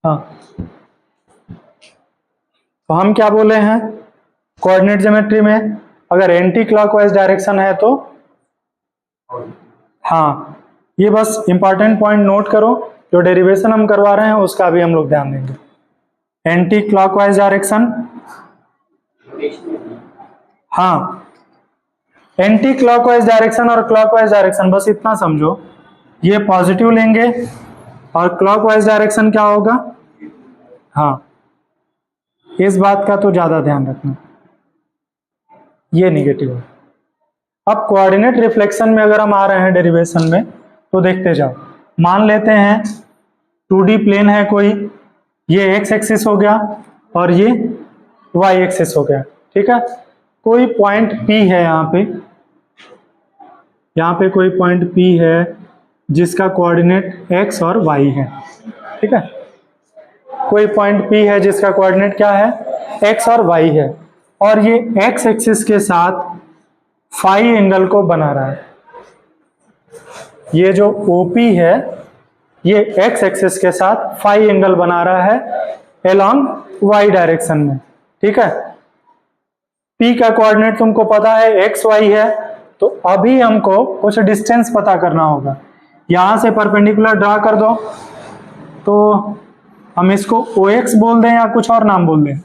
हाँ, तो हम क्या बोले हैं, कोऑर्डिनेट ज्योमेट्री में अगर एंटी क्लॉकवाइज डायरेक्शन है तो, हाँ, ये बस इंपॉर्टेंट पॉइंट नोट करो, जो डेरिवेशन हम करवा रहे हैं उसका भी हम लोग ध्यान देंगे। एंटी क्लॉकवाइज डायरेक्शन, हाँ, एंटी क्लॉकवाइज डायरेक्शन और क्लॉकवाइज डायरेक्शन बस इतना समझो, ये पॉजिटिव लेंगे और क्लॉकवाइज डायरेक्शन क्या होगा, हाँ, इस बात का तो ज्यादा ध्यान रखना, ये निगेटिव है। अब कोऑर्डिनेट रिफ्लेक्शन में अगर हम आ रहे हैं डेरिवेशन में, तो देखते जाओ। मान लेते हैं 2D प्लेन है कोई, ये x एक्सिस हो गया और ये y एक्सिस हो गया, ठीक है। कोई पॉइंट P है यहाँ पे कोई पॉइंट P है जिसका कोऑर्डिनेट x और y है, ठीक है। कोई पॉइंट P है जिसका कोऑर्डिनेट क्या है, x और y है, और ये x एक्सिस के साथ फाई एंगल को बना रहा है। ये जो OP है ये x एक्सिस के साथ फाई एंगल बना रहा है एलॉन्ग y डायरेक्शन में, ठीक है। P का कोऑर्डिनेट तुमको पता है x y है, तो अभी हमको कुछ डिस्टेंस पता करना होगा। यहां से परपेंडिकुलर ड्रा कर दो, तो हम इसको OX बोल दें या कुछ और नाम बोल दें।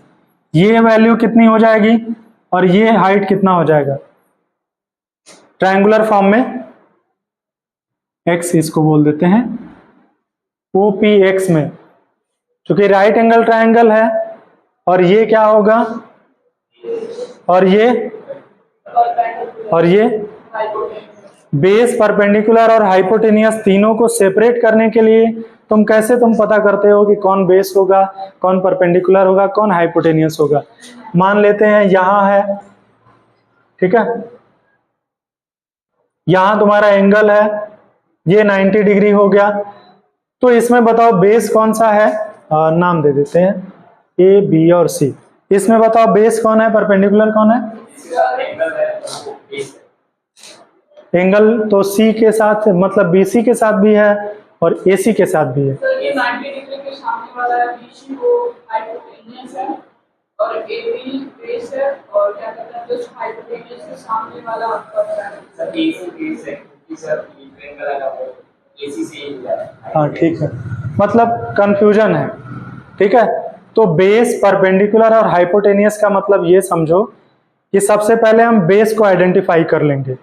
ये वैल्यू कितनी हो जाएगी और ये हाइट कितना हो जाएगा, ट्रायंगुलर फॉर्म में x इसको बोल देते हैं OPX में, क्योंकि राइट एंगल ट्रायंगल है, और ये क्या होगा, और ये बेस, परपेंडिकुलर और हाइपोटेनियस तीनों को सेपरेट करने के लिए तुम पता करते हो कि कौन बेस होगा, कौन परपेंडिकुलर होगा, कौन हाइपोटेनियस होगा। मान लेते हैं यहां है, ठीक है, यहां तुम्हारा एंगल है, ये 90 डिग्री हो गया, तो इसमें बताओ बेस कौन सा है, नाम दे देते हैं A, B और C। इसमें बताओ बेस कौन है, परपेंडिकुलर कौन है, एंगल तो C के साथ, मतलब BC के साथ भी है और AC के साथ भी है। ये 90 डिग्री के सामने वाला BC वो हाइपोटेनियस है और AB बेस है, और क्या कहते हैं जो हाइपोटेनियस के सामने वाला आपका सर AC बेस है, क्योंकि सर ट्रायंगल लगा वो AC से ही जा रहा है। हाँ, ठीक है, मतलब कंफ्यूजन है, ठीक है। तो बेस, परपेंडिकुलर और हाइपोटेनियस का मतलब ये समझो कि सबसे पहले हम बेस को आइडेंटिफाई कर लेंगे,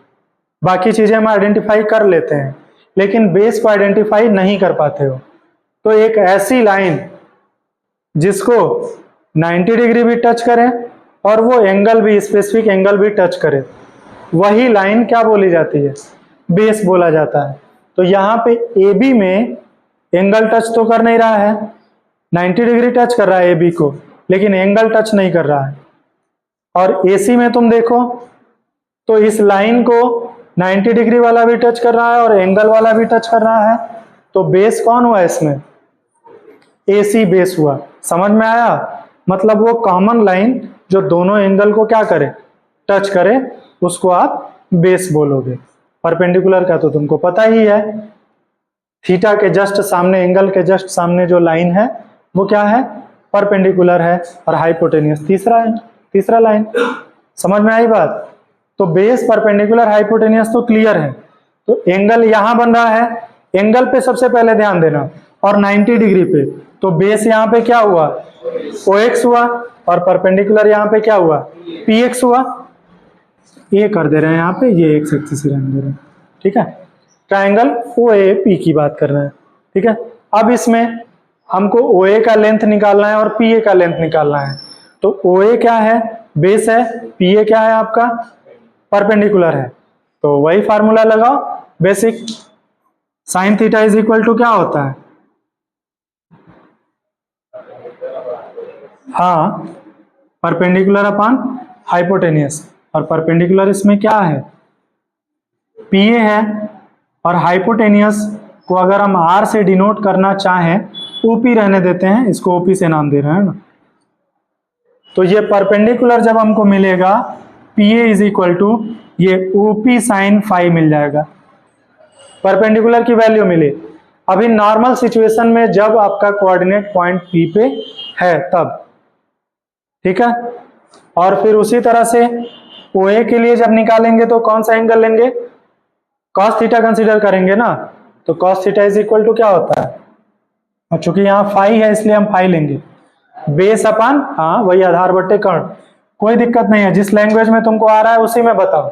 बाकी चीजें हम आइडेंटिफाई कर लेते हैं, लेकिन बेस को आइडेंटिफाई नहीं कर पाते हो। तो एक ऐसी लाइन जिसको 90 डिग्री भी टच करे और वो एंगल भी, स्पेसिफिक एंगल भी टच करे, वही लाइन क्या बोली जाती है, बेस बोला जाता है। तो यहाँ पे AB में एंगल टच तो कर नहीं रहा है, 90 डिग्री टच कर रहा है AB को, लेकिन एंगल टच नहीं कर रहा है। और AC में तुम देखो तो इस लाइन को 90 डिग्री वाला भी टच कर रहा है और एंगल वाला भी टच कर रहा है, तो बेस कौन हुआ इसमें, AC बेस हुआ। समझ में आया, मतलब वो कॉमन लाइन जो दोनों एंगल को क्या करे, टच करे, उसको आप बेस बोलोगे। परपेंडिकुलर का तो तुमको पता ही है, थीटा के जस्ट सामने, एंगल के जस्ट सामने जो लाइन है वो क्या है, परपेंडिकुलर है, और हाइपोटेनियस तीसरा लाइन। समझ में आई बात। तो बेस, परपेंडिकुलर, हाइपोटेनियस तो क्लियर है। तो एंगल यहां बन रहा है, एंगल पे सबसे पहले ध्यान देना, और 90 डिग्री पे, तो बेस यहाँ पे क्या हुआ, OX हुआ, और परपेंडिकुलर यहाँ पे क्या हुआ, PX हुआ। ये कर दे रहे हैं यहाँ पे, ये एक्स एक्सिस रहने दे रहे हैं, ठीक है। ट्रायंगल OAP की बात कर रहे हैं, ठीक है। अब इसमें हमको OA का लेंथ निकालना है और PA का लेंथ निकालना है। तो OA क्या है, बेस है, PA क्या है आपका, परपेंडिकुलर है। तो वही फार्मूला लगाओ basic, sine theta is equal to क्या होता है, हाँ, परपेंडिकुलर अपॉन हाइपोटेनियस, और परपेंडिकुलर इसमें क्या है, PA है, और हाइपोटेनियस को अगर हम R से डिनोट करना चाहें, OP रहने देते हैं, इसको OP से नाम दे रहे हैं ना। तो ये परपेंडिकुलर जब हमको मिलेगा, PA इज इक्वल टू ये OP साइन फाई मिल जाएगा। परपेंडिकुलर की वैल्यू मिली, अभी नॉर्मल सिचुएशन में जब आपका कोऑर्डिनेट पॉइंट P पे है तब, ठीक है। और फिर उसी तरह से OA के लिए जब निकालेंगे तो कौन सा एंगल लेंगे, cos थीटा कंसीडर करेंगे ना, तो cos theta is equal to क्या होता है, और चूंकि यहाँ फाई है इसलिए हम फाई लेंगे, बेस अपन, हाँ वही आधार बट्टे कर्ण, कोई दिक्कत नहीं है, जिस लैंग्वेज में तुमको आ रहा है उसी में बताओ,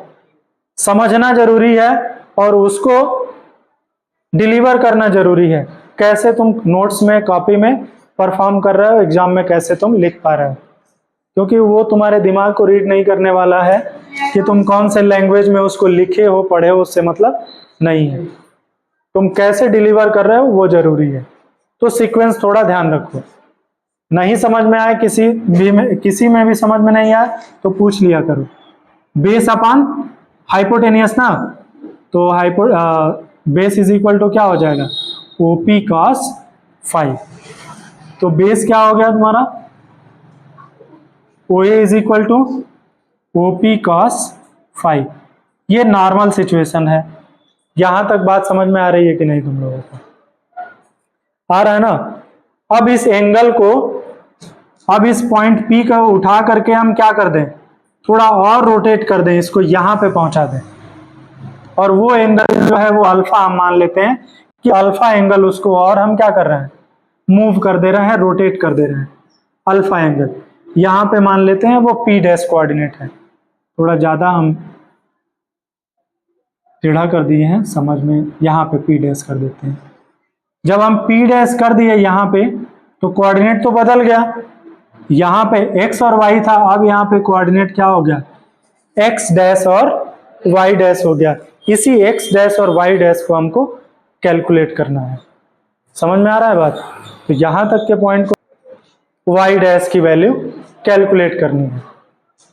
समझना जरूरी है और उसको डिलीवर करना जरूरी है। कैसे तुम नोट्स में कॉपी में परफॉर्म कर रहे हो, एग्जाम में कैसे तुम लिख पा रहे हो, क्योंकि वो तुम्हारे दिमाग को रीड नहीं करने वाला है कि तुम कौन से लैंग्वेज में उसको लिखे हो पढ़े हो, उससे मतलब नहीं है, तुम कैसे डिलीवर कर रहे हो वो जरूरी है। तो सीक्वेंस थोड़ा ध्यान रखो, नहीं समझ में आए किसी में भी समझ में नहीं आए तो पूछ लिया करो। बेस अपान हाइपोटेनियस ना, तो बेस इज इक्वल टू क्या हो जाएगा, OP cos फाई। तो बेस क्या हो गया तुम्हारा, OA is equal to OP cos phi. ये नॉर्मल सिचुएशन है। यहां तक बात समझ में आ रही है कि नहीं तुम लोगों को, आ रहा है ना। अब इस एंगल को, अब इस पॉइंट P को उठा करके हम क्या कर दें, थोड़ा और रोटेट कर दें, इसको यहां पे पहुंचा दें, और वो एंगल जो है वो अल्फा हम मान लेते हैं कि अल्फा एंगल, उसको और हम क्या कर रहे हैं, मूव कर दे रहे हैं, रोटेट कर दे रहे हैं। अल्फा एंगल यहां पे मान लेते हैं वो P डैश कोऑर्डिनेट है, थोड़ा ज्यादा हम टेढ़ा कर दिए हैं समझ में, यहाँ पे P डैश कर देते हैं। जब हम P डैश कर दिए यहाँ पे तो कोऑर्डिनेट तो बदल गया, यहाँ पे x और y था, अब यहाँ पे कोऑर्डिनेट क्या हो गया, x डैश और y डैश हो गया। इसी x डैश और y डैश को हमको कैलकुलेट करना है, समझ में आ रहा है बात। तो यहाँ तक के पॉइंट को y डैश की वैल्यू कैलकुलेट करनी है।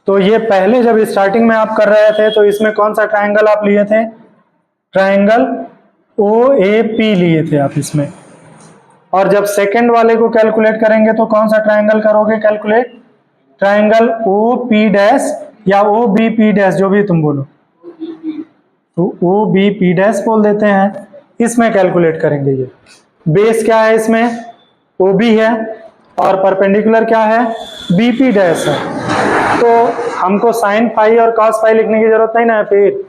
तो ये पहले जब स्टार्टिंग में आप कर रहे थे तो इसमें कौन सा ट्रायंगल आप लिए थे, ट्रायंगल OAP लिए थे आप इसमें, और जब सेकंड वाले को कैलकुलेट करेंगे तो कौन सा ट्रायंगल करोगे कैलकुलेट, ट्रायंगल OP डैश या OBP डैश, जो भी तुम बोलो, तो OBP डैश बोल देते हैं, इसमें कैलकुलेट करेंगे। ये बेस क्या है, इसमें OB है और परपेंडिकुलर क्या है, BP डैश है। तो हमको साइन फाई और कॉस फाई लिखने की जरूरत नहीं ना है, फिर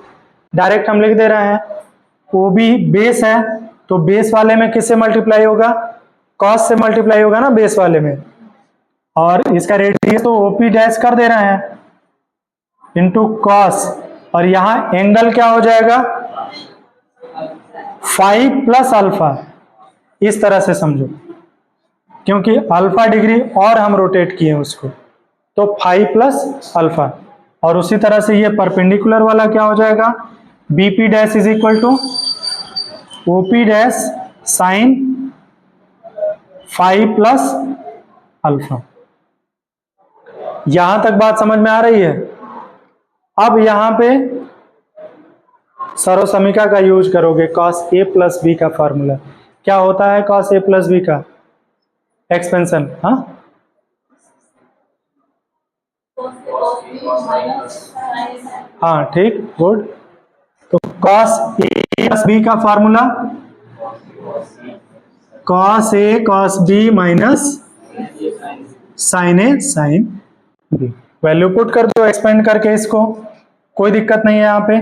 डायरेक्ट हम लिख दे रहे हैं। OB बेस है तो बेस वाले में किससे मल्टीप्लाई होगा, कॉस से मल्टीप्लाई होगा ना बेस वाले में, और इसका रेडियस तो OP डैश कर दे रहे हैं इनटू कॉस, और यहाँ एंगल क्या हो जाएगा, फाई प्लस अल्फा, इस तरह से समझो, क्योंकि अल्फा डिग्री और हम रोटेट किए उसको, तो फाई प्लस अल्फा। और उसी तरह से ये परपेंडिकुलर वाला क्या हो जाएगा, BP dash is equal to OP dash sine phi plus alpha. यहां तक बात समझ में आ रही है। अब यहां पे सर्वसमीका का यूज करोगे, cos A प्लस B का फॉर्मूला क्या होता है, cos A प्लस B का एक्सपेंशन, हाँ हाँ ठीक, गुड। तो cos A प्लस B का formula cos A cos B minus sine A sine B। Value put कर दो एक्सपेंड करके इसको, कोई दिक्कत नहीं है यहाँ पे।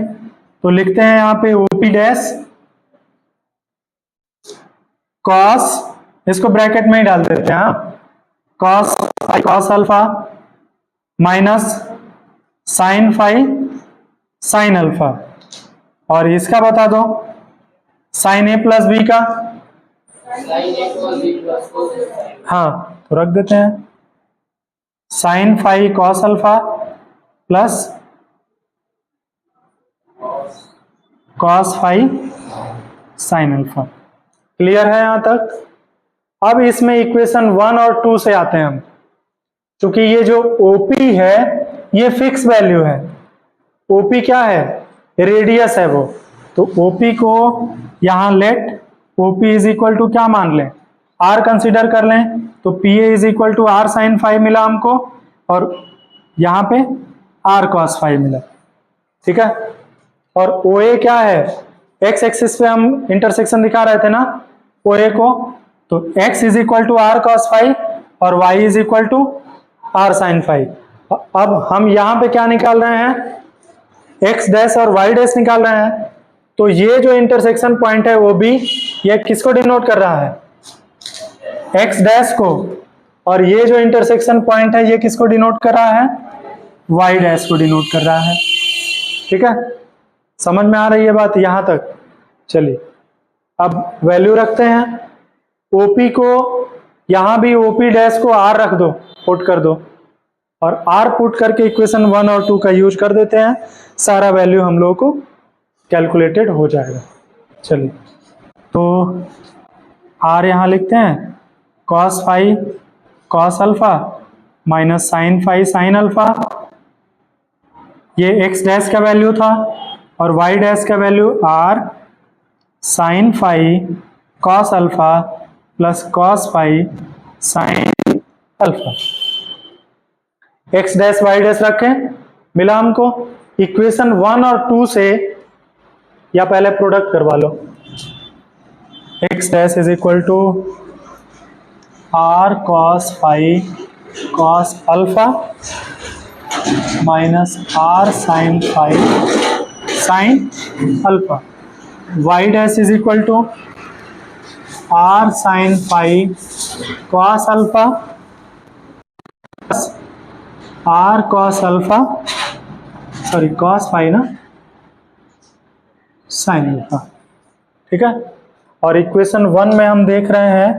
तो लिखते हैं यहाँ पे OP डैश cos, इसको ब्रैकेट में ही डाल देते हैं, हाँ, cos alpha minus sine phi sine alpha, और इसका बता दो साइन A प्लस B का, हाँ तो रख देते हैं sine phi cos alpha plus cos phi sine alpha. Clear है यहां तक। अब इसमें इक्वेशन 1 और 2 से आते हैं हम, क्योंकि ये जो OP है ये फिक्स वैल्यू है। OP क्या है, रेडियस है वो, तो OP को यहां let OP is equal to क्या मान लें, R कंसीडर कर लें, तो PA is equal to R sine phi मिला हमको, और यहाँ पे R cos फाई मिला, ठीक है। और OA क्या है, X एक्सिस पे हम इंटरसेक्शन दिखा रहे थे ना, ओ ए को, तो x is equal to R cos phi और y is equal to R sine phi. अब हम यहां पे क्या निकाल रहे हैं, x डैश और y डैश निकाल रहे हैं। तो ये जो इंटरसेक्शन पॉइंट है वो भी ये किसको डिनोट कर रहा है, x डैश को, और ये जो इंटरसेक्शन पॉइंट है ये किसको डिनोट कर रहा है, y डैश को डिनोट कर रहा है। ठीक है, समझ में आ रही है बात यहां तक। चलिए अब वैल्यू रखते हैं, OP को यहां भी OP डैश को r रख दो, पुट कर दो, और r पुट करके इक्वेशन 1 और 2 का यूज कर देते हैं, सारा वैल्यू हम लोगों को कैलकुलेटेड हो जाएगा। चलिए तो r यहां लिखते हैं cos phi cos alpha minus sine phi sine alpha, ये x डैश का वैल्यू था, और y डैश का value r sine phi cos alpha plus cos phi sine alpha. x dash y dash रखें, मिला हमको इक्वेशन 1 और 2 से, या पहले प्रोडक्ट करवा लो, x dash is equal to r cos phi cos alpha minus r sine phi sine alpha, y dash is equal to r sine phi cos alpha r cos alpha, sorry cos phi ना, sine alpha. ठीक है, और equation 1 में हम देख रहे हैं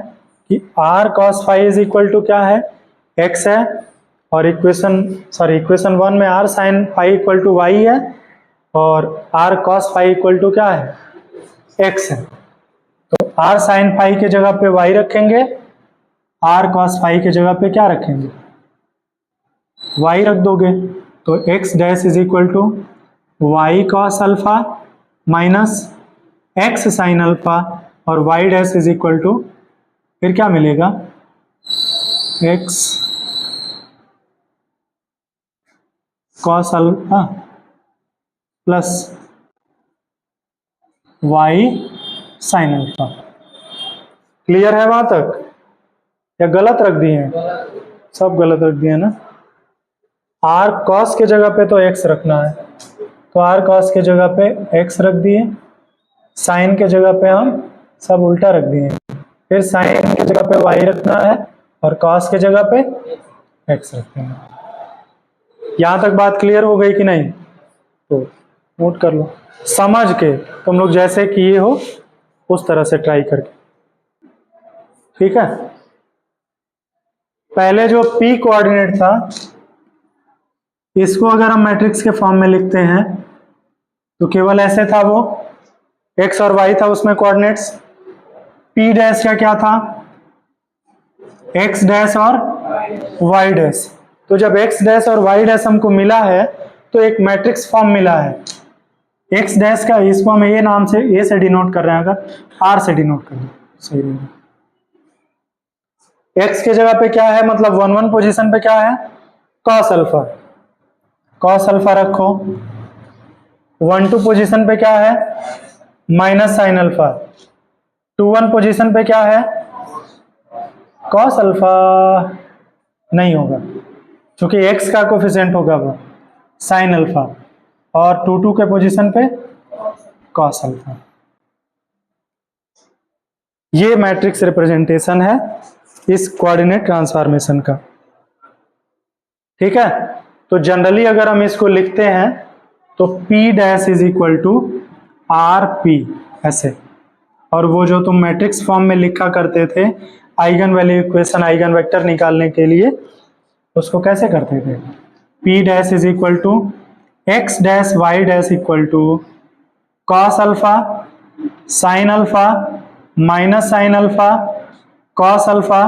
कि r cos phi is equal to क्या है, x है, और इक्वेशन 1 में r sine phi equal to y है, और r cos phi equal to क्या है, x है। तो r साइन फाई के जगह पे y रखेंगे, r cos फाई के जगह पे क्या रखेंगे, y रख दोगे, तो x dash is equal to y cos alpha minus x sine alpha, और y dash is equal to फिर क्या मिलेगा, x cos alpha plus y sine alpha. Clear है वहां तक, या गलत रख दिए हैं, सब गलत रख दिए ना। r cos के जगह पे तो x रखना है, तो r cos के जगह पे x रख दिए, साइन के जगह पे हम सब उल्टा रख दिए, फिर साइन के जगह पे y रखना है, और cos के जगह पे x रखना है। यहां तक बात क्लियर हो गई कि नहीं, तो नोट कर लो, समझ के तुम लोग जैसे किए हो उस तरह से ट्राई करके। ठीक है, पहले जो p कोऑर्डिनेट था इसको अगर हम मैट्रिक्स के फॉर्म में लिखते हैं तो केवल ऐसे था, वो x और y था उसमें कोऑर्डिनेट्स, p डैश का क्या था, x डैश और y डैश। तो जब x डैश और y डैश हमको मिला है तो एक मैट्रिक्स फॉर्म मिला है, x डैश का इसको हम a नाम से, a से डिनोट कर रहे हैं, अगर r से डिनोट कर रहे हैं सही नहीं। x के जगह पे क्या है, मतलब 1 1 पोजीशन पे क्या है, cos अल्फा, cos अल्फा रखो। 1 2 पोजीशन पे क्या है, माइनस साइन अल्फा। 2 1 पोजीशन पे क्या है, cos अल्फा नहीं होगा क्योंकि x का कोफिशिएंट होगा वो साइन अल्फा, और 2 2 के पोजीशन पे cos अल्फा। ये मैट्रिक्स रिप्रेजेंटेशन है इस कोऑर्डिनेट ट्रांसफॉर्मेशन का। ठीक है, तो जनरली अगर हम इसको लिखते हैं तो p dash is equal to R P ऐसे, और वो जो तुम मैट्रिक्स फॉर्म में लिखा करते थे eigenvalue equation, eigenvector निकालने के लिए, उसको कैसे करते थे, p dash is equal to x dash y dash equal to cos alpha sine alpha minus sine alpha cos alpha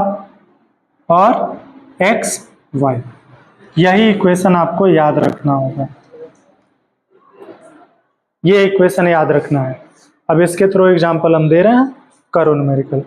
और x y। यही इक्वेशन आपको याद रखना होगा, ये इक्वेशन याद रखना है। अब इसके थ्रू एग्जांपल हम दे रहे हैं, करो न्यूमेरिकल।